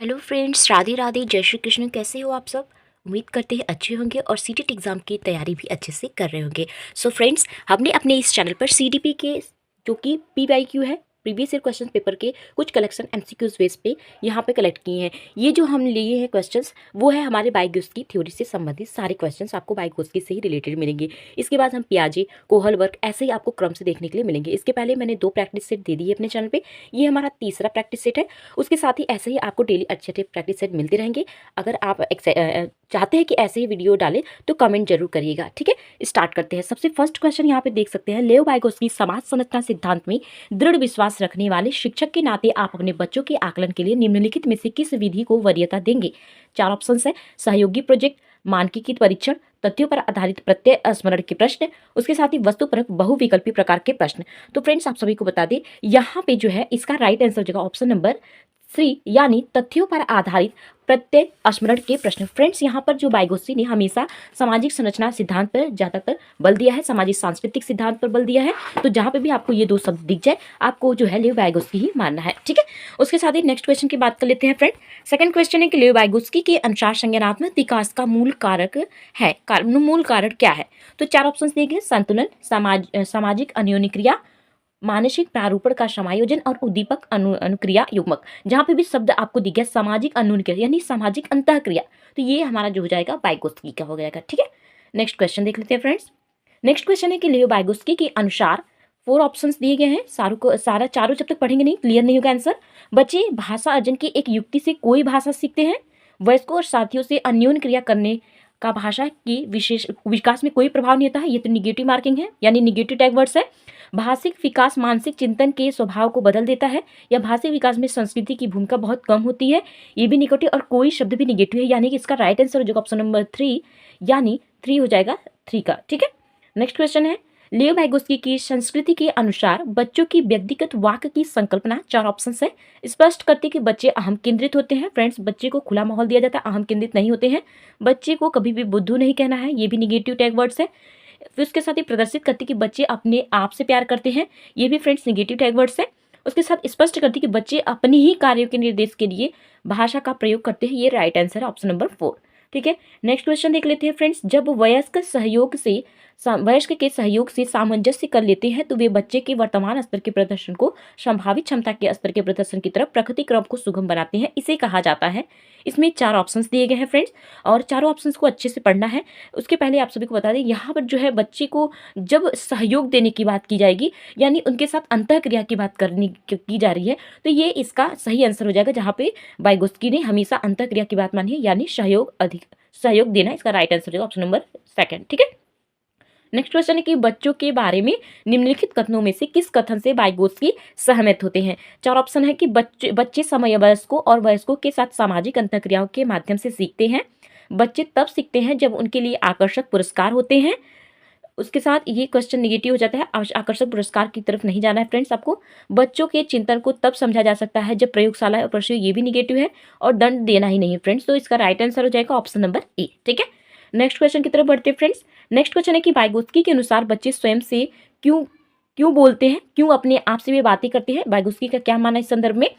Hello friends, Radhe Radhe, जय श्री कृष्ण। कैसे हो आप सब? उम्मीद करते हैं अच्छे होंगे और सीटेट एग्ज़ाम की तैयारी भी अच्छे से कर रहे होंगे। सो फ्रेंड्स, हमने अपने इस चैनल पर सीडीपी के जो कि पीवाईक्यू है, प्रीवियस ईयर क्वेश्चन पेपर के कुछ कलेक्शन एमसीक्यूज बेस पे यहाँ पे कलेक्ट किए हैं। ये जो हम लिए हैं क्वेश्चंस वो है हमारे बाइग्योस्की थ्योरी से संबंधित सारे क्वेश्चंस आपको बाइग्योस्की से ही रिलेटेड मिलेंगे। इसके बाद हम पियाजे, कोहल वर्क ऐसे ही आपको क्रम से देखने के लिए मिलेंगे। इसके पहले मैंने 2 प्रैक्टिस सेट दे दी है अपने चैनल पे, ये हमारा तीसरा प्रैक्टिस सेट है। उसके साथ ही ऐसे ही आपको डेली अच्छे अच्छे प्रैक्टिस सेट मिलते रहेंगे। अगर आप चाहते हैं कि ऐसे ही वीडियो डालें तो कमेंट जरूर करिएगा। ठीक है, स्टार्ट करते हैं। सबसे फर्स्ट क्वेश्चन यहाँ पे देख सकते हैं, लेओ बाइग्योस्की समाज संरचना सिद्धांत में दृढ़ विश्वास रखने वाले शिक्षक के नाते आप अपने बच्चों के आकलन के लिए निम्नलिखित में से किस विधि को वरीयता देंगे? 4 ऑप्शन है, सहयोगी प्रोजेक्ट, मानकीकृत परीक्षण, तथ्यों पर आधारित प्रत्यय स्मरण के प्रश्न, उसके साथ ही वस्तुपरक बहुविकल्पी प्रकार के प्रश्न। तो फ्रेंड्स, आप सभी को बता दें, यहाँ पे जो है इसका राइट आंसर हो जाएगा ऑप्शन नंबर 3, यानी तथ्यों पर आधारित प्रत्यय स्मरण के प्रश्न। फ्रेंड्स, यहाँ पर जो बाइग्योस्की ने हमेशा सामाजिक संरचना सिद्धांत पर ज्यादातर बल दिया है, सामाजिक सांस्कृतिक सिद्धांत पर बल दिया है। तो जहाँ पे भी आपको ये 2 शब्द दिख जाए, आपको जो है लेओ बाइग्योस्की ही मानना है। ठीक है, उसके साथ ही नेक्स्ट क्वेश्चन की बात कर लेते हैं फ्रेंड। सेकंड क्वेश्चन है कि लेओ बाइग्योस्की के अनुसार संज्ञानात्मक विकास का मूल कारक है, मूल कारण क्या है? तो 4 ऑप्शन दिए गए, संतुलन, सामाजिक अन्योन्यक्रिया, मानसिक प्रारूपण का समायोजन और उद्दीपक अनुक्रिया युग्मक। जहां पे भी शब्द आपको दिख गया सामाजिक अनुक्रिया यानी सामाजिक अंतःक्रिया, तो ये हमारा जो हो जाएगा बाइग्योस्की का हो जाएगा। ठीक है, नेक्स्ट क्वेश्चन देख लेते हैं फ्रेंड्स। नेक्स्ट क्वेश्चन है कि लेओ बाइग्योस्की के अनुसार 4 ऑप्शंस दिए गए हैं। सारा चारों जब तक पढ़ेंगे नहीं क्लियर नहीं होगा आंसर। बच्चे भाषा अर्जन की एक युक्ति से कोई भाषा सीखते हैं। वयस्कों और साथियों से अन्योन्य क्रिया करने का भाषा की विशेष विकास में कोई प्रभाव नहीं होता है, ये तो निगेटिव मार्किंग है, यानी निगेटिव टैग वर्ड्स है। भाषिक विकास मानसिक चिंतन के स्वभाव को बदल देता है, या भाषिक विकास में संस्कृति की भूमिका बहुत कम होती है, ये भी निगेटिव, और कोई शब्द भी निगेटिव है, यानी कि इसका राइट आंसर हो जाएगा ऑप्शन नंबर 3, यानी 3 हो जाएगा 3 का। ठीक है, नेक्स्ट क्वेश्चन है, लेओ बाइग्योस्की की संस्कृति के अनुसार बच्चों की व्यक्तिगत वाक की संकल्पना। 4 ऑप्शन है, स्पष्ट करते कि बच्चे अहम केंद्रित होते हैं। फ्रेंड्स, बच्चे को खुला माहौल दिया जाता है, अहम केंद्रित नहीं होते हैं। बच्चे को कभी भी बुद्धू नहीं कहना है, ये भी निगेटिव टैग वर्ड्स है। फिर उसके साथ ही प्रदर्शित करती कि बच्चे अपने आप से प्यार करते हैं, ये भी फ्रेंड्स निगेटिव टैग वर्ड्स है। उसके साथ स्पष्ट करती कि बच्चे अपनी ही कार्यों के निर्देश के लिए भाषा का प्रयोग करते हैं, ये राइट आंसर है ऑप्शन नंबर 4। ठीक है, नेक्स्ट क्वेश्चन देख लेते हैं फ्रेंड्स। जब वयस्क के सहयोग से सामंजस्य कर लेते हैं तो वे बच्चे के वर्तमान स्तर के प्रदर्शन को संभावित क्षमता के स्तर के प्रदर्शन की तरफ प्रकृति क्रम को सुगम बनाते हैं, इसे कहा जाता है। इसमें 4 ऑप्शंस दिए गए हैं फ्रेंड्स, और चारों ऑप्शंस को अच्छे से पढ़ना है। उसके पहले आप सभी को बता दें, यहाँ पर जो है बच्चे को जब सहयोग देने की बात की जाएगी, यानी उनके साथ अंतःक्रिया की बात करनी की जा रही है, तो ये इसका सही आंसर हो जाएगा। जहाँ पे बाइग्योस्की ने हमेशा अंतःक्रिया की बात मानी है, यानी सहयोग देना, इसका राइट आंसर हो जाएगा ऑप्शन नंबर 2। ठीक है, नेक्स्ट क्वेश्चन है कि बच्चों के बारे में निम्नलिखित कथनों में से किस कथन से बाइग्योस्की सहमत होते हैं? 4 ऑप्शन है कि बच्चे समवयस्कों और वयस्कों के साथ सामाजिक अंतःक्रियाओं के माध्यम से सीखते हैं। बच्चे तब सीखते हैं जब उनके लिए आकर्षक पुरस्कार होते हैं। उसके साथ ये क्वेश्चन निगेटिव हो जाता है, आकर्षक पुरस्कार की तरफ नहीं जाना है फ्रेंड्स आपको। बच्चों के चिंतन को तब समझा जा सकता है जब प्रयोगशाला और प्रश्न, ये भी निगेटिव है, और दंड देना ही नहीं है फ्रेंड्स। तो इसका राइट आंसर हो जाएगा ऑप्शन नंबर ए। ठीक है, नेक्स्ट क्वेश्चन की तरफ बढ़ते हैं फ्रेंड्स। नेक्स्ट क्वेश्चन है कि बाइग्योस्की के अनुसार बच्चे स्वयं से क्यों क्यों बोलते हैं, क्यों अपने आप से वे बातें करते हैं? बाइग्योस्की का क्या मानना है इस संदर्भ में?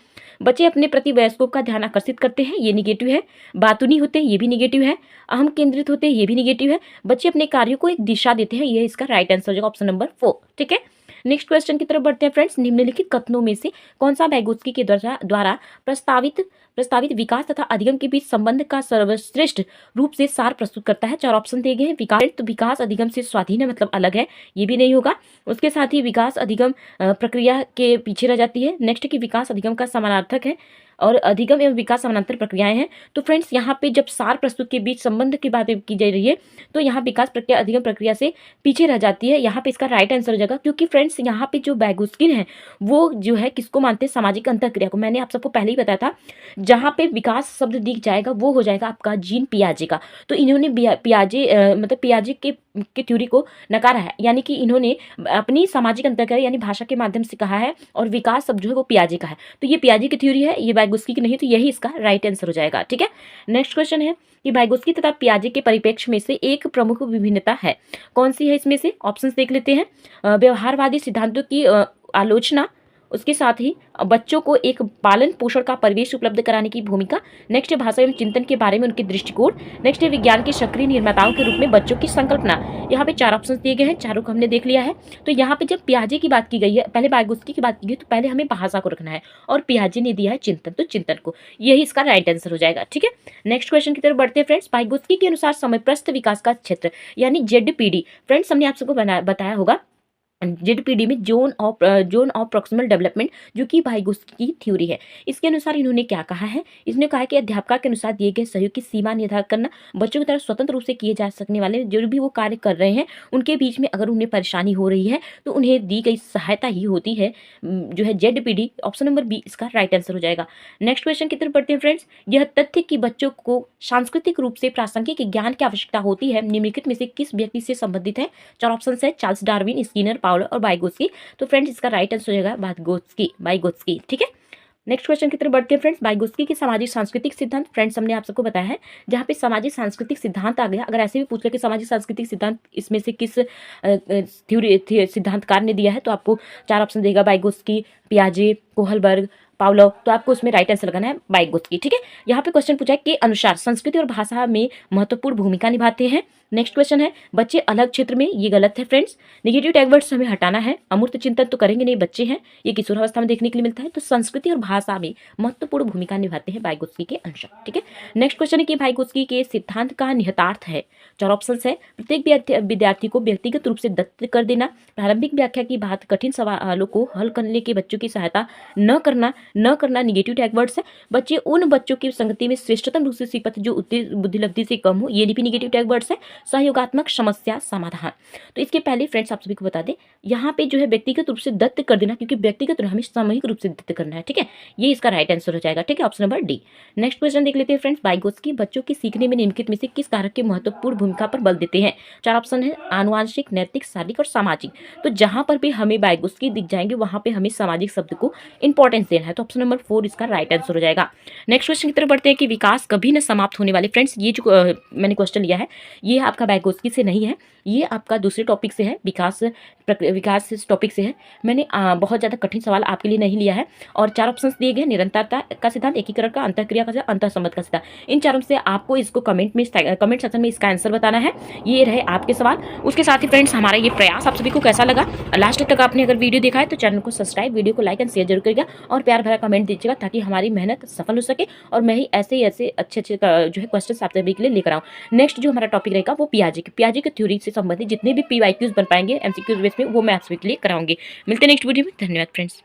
बच्चे अपने प्रति वयस्कों का ध्यान आकर्षित करते हैं, ये निगेटिव है। बातूनी होते हैं, ये भी निगेटिव है। अहम केंद्रित होते हैं, ये भी निगेटिव है। बच्चे अपने कार्यों को एक दिशा देते हैं, ये इसका राइट आंसर हो जाएगा ऑप्शन नंबर 4। ठीक है, नेक्स्ट क्वेश्चन की तरफ बढ़ते हैं फ्रेंड्स। निम्नलिखित कथनों में से कौन सा बाइग्योस्की के द्वारा प्रस्तावित विकास तथा अधिगम के बीच संबंध का सर्वश्रेष्ठ रूप से सार प्रस्तुत करता है? 4 ऑप्शन दिए गए हैं। विकास अधिगम से स्वाधीन है, मतलब अलग है, ये भी नहीं होगा। उसके साथ ही विकास अधिगम प्रक्रिया के पीछे रह जाती है। नेक्स्ट की विकास अधिगम का समानार्थक है, और अधिगम एवं विकास समानांतर प्रक्रियाएं हैं। तो फ्रेंड्स, यहाँ पे जब सार प्रस्तुत के बीच संबंध की बात की जा रही है, तो यहाँ विकास प्रक्रिया अधिगम प्रक्रिया से पीछे रह जाती है। यहाँ पे इसका राइट आंसर हो जाएगा, क्योंकि फ्रेंड्स यहाँ पे जो बाइग्योस्की है वो जो है किसको मानते हैं? सामाजिक अंतःक्रिया को। मैंने आप सबको पहले ही बताया था, जहाँ पे विकास शब्द दिख जाएगा वो हो जाएगा आपका जीन पियाजे का। तो इन्होंने पियाजे के थ्योरी को नकारा है, यानी कि इन्होंने अपनी सामाजिक अंतःक्रिया यानी भाषा के माध्यम से कहा है, और विकास शब्द जो है वो पियाजे का है। तो ये पियाजे की थ्योरी है, ये बाइग्योस्की की नहीं, तो यही इसका राइट आंसर हो जाएगा। ठीक है, नेक्स्ट क्वेश्चन है कि बाइग्योस्की तथा पियाजे के परिप्रेक्ष्य में से एक प्रमुख विभिन्नता है, कौन सी है? इसमें से ऑप्शंस देख लेते हैं। व्यवहारवादी सिद्धांतों की आलोचना, उसके साथ ही बच्चों को एक पालन पोषण का परिवेश उपलब्ध कराने की भूमिका। नेक्स्ट है भाषा एवं चिंतन के बारे में उनके दृष्टिकोण। नेक्स्ट है विज्ञान के सक्रिय निर्माताओं के रूप में बच्चों की संकल्पना। यहाँ पे 4 ऑप्शन दिए गए हैं, चारों को हमने देख लिया है। तो यहाँ पे जब पियाजे की बात की गई है, पहले वाइगोत्स्की की बात की गई, तो पहले हमें भाषा को रखना है और पियाजे ने दिया है चिंतन, तो चिंतन को, यही इसका राइट आंसर हो जाएगा। ठीक है, नेक्स्ट क्वेश्चन की तरफ बढ़ते हैं फ्रेंड्स। वाइगोत्स्की के अनुसार समयप्रस्थ विकास का क्षेत्र यानी जेडपीडी, फ्रेंड्स हमने आप सबको बताया होगा जेडपीडी में जोन ऑफ प्रॉक्सिमल डेवलपमेंट, जो कि वाइगोत्स्की की थ्योरी है। इसके अनुसार इन्होंने क्या कहा है, इसने कहा है कि अध्यापक के अनुसार दिए गए सहयोग की सीमा निर्धारित करना, बच्चों की तरफ स्वतंत्र रूप से किए जा सकने वाले जो भी वो कार्य कर रहे हैं उनके बीच में अगर उन्हें परेशानी हो रही है तो उन्हें दी गई सहायता ही होती है जो है जेडपीडी। ऑप्शन नंबर बी इसका राइट आंसर हो जाएगा। नेक्स्ट क्वेश्चन की तरफ बढ़ते हैं फ्रेंड्स। यह तथ्य कि बच्चों को सांस्कृतिक रूप से प्रासंगिक ज्ञान की आवश्यकता होती है निम्नलिखित में से किस व्यक्ति से संबंधित है? 4 ऑप्शन है, चार्ल्स डार्विन, स्किनर, पावलो और वाइगोत्स्की। तो फ्रेंड्स इसका राइट आंसर हो जाएगा वाइगोत्स्की। ठीक है, नेक्स्ट क्वेश्चन की तरफ बढ़ते हैं फ्रेंड्स। वाइगोत्स्की के सामाजिक सांस्कृतिक सिद्धांत, फ्रेंड्स हमने आप सबको बताया है, जहाँ पे सामाजिक सांस्कृतिक सिद्धांत आ गया। अगर ऐसे भी पूछ ले कि सामाजिक सांस्कृतिक सिद्धांत इसमें से किस थ्योरी सिद्धांतकार ने दिया है, तो आपको 4 ऑप्शन देगा, वाइगोत्स्की, पियाजे, कोहलबर्ग, पावलोव। तो आपको उसमें राइट आंसर लगाना है वाइगोत्स्की। ठीक है, यहाँ पे क्वेश्चन पूछा है के अनुसार संस्कृति और भाषा में महत्वपूर्ण भूमिका निभाते हैं। नेक्स्ट क्वेश्चन है बच्चे अलग क्षेत्र में, ये गलत है फ्रेंड्स। नेगेटिव टैग वर्ड्स हमें हटाना है। अमूर्त चिंतन तो करेंगे नहीं, बच्चे हैं, ये किशोरावस्था में देखने के लिए मिलता है। तो संस्कृति और भाषा में महत्वपूर्ण भूमिका निभाते हैं वाइगोत्स्की के अनुसार। ठीक है, नेक्स्ट क्वेश्चन है कि वाइगोत्स्की के सिद्धांत का निहितार्थ है। 4 ऑप्शन है, प्रत्येक विद्यार्थी को व्यक्तिगत रूप से दत्त कर देना, प्रारंभिक व्याख्या की बात, कठिन सवालों को हल करने के बच्चों की सहायता न करना निगेटिव टैग वर्ड्स है। बच्चे उन बच्चों की संगति में श्रेष्ठतम रूप से सीख पाते जो बुद्धिलब्धि से कम हो, ये भी निगेटिव टैग वर्ड्स है। सहयोगात्मक समस्या समाधान। तो इसके पहले फ्रेंड्स आप सभी को बता दें, यहाँ पे जो है व्यक्तिगत रूप से दत्त कर देना, क्योंकि व्यक्तिगत हमें सामूहिक रूप से दत्त करना है। ठीक है, ये इसका राइट आंसर हो जाएगा। ठीक है, option number D. Next question देख लेते हैं फ्रेंड्स। वाइगोत्स्की बच्चों के सीखने में निम्नलिखित में से किस कारक के महत्वपूर्ण भूमिका पर बल देते हैं? 4 ऑप्शन है, आनुवांशिक, नैतिक, शारीरिक और सामाजिक। तो जहां पर भी हमें वाइगोत्स्की दिख जाएंगे वहां पे हमें सामाजिक शब्द को इंपॉर्टेंस देना है। तो ऑप्शन नंबर 4 इसका राइट आंसर हो जाएगा। नेक्स्ट क्वेश्चन की तरफ बढ़ते हैं कि विकास कभी न समाप्त होने वाले, फ्रेंड्स ये जो मैंने क्वेश्चन लिया है ये आपका वाइगोत्स्की से नहीं है, ये आपका दूसरे टॉपिक से है, विकास टॉपिक से है। मैंने बहुत ज़्यादा कठिन सवाल आपके लिए नहीं लिया है। और 4 ऑप्शन दिए गए, निरंतरता का सिद्धांत, एकीकरण का, अंतःक्रिया का सिद्धांत, अंतःसंबंध का सिद्धांत। इन चारों से आपको इसको कमेंट सेक्शन में इसका आंसर बताना है। ये रहे आपके सवाल। उसके साथ ही फ्रेंड्स हमारा ये प्रयास आप सभी को कैसा लगा, लास्ट तक आपने अगर वीडियो देखा है तो चैनल को सब्सक्राइब, वीडियो को लाइक एंड शेयर जरूर करिएगा और प्यार भरा कमेंट दीजिएगा, ताकि हमारी मेहनत सफल हो सके और मैं ही ऐसे अच्छे जो है क्वेश्चन आप सभी के लिए लेकर आऊँ। नेक्स्ट जो हमारा टॉपिक रहेगा वो पियाजे की थ्योरी से संबंधित जितने भी PYQs बन पाएंगे MCQs बेस में, वो मैं आप सभी के लिए कराऊंगी। मिलते हैं नेक्स्ट वीडियो में। धन्यवाद फ्रेंड्स।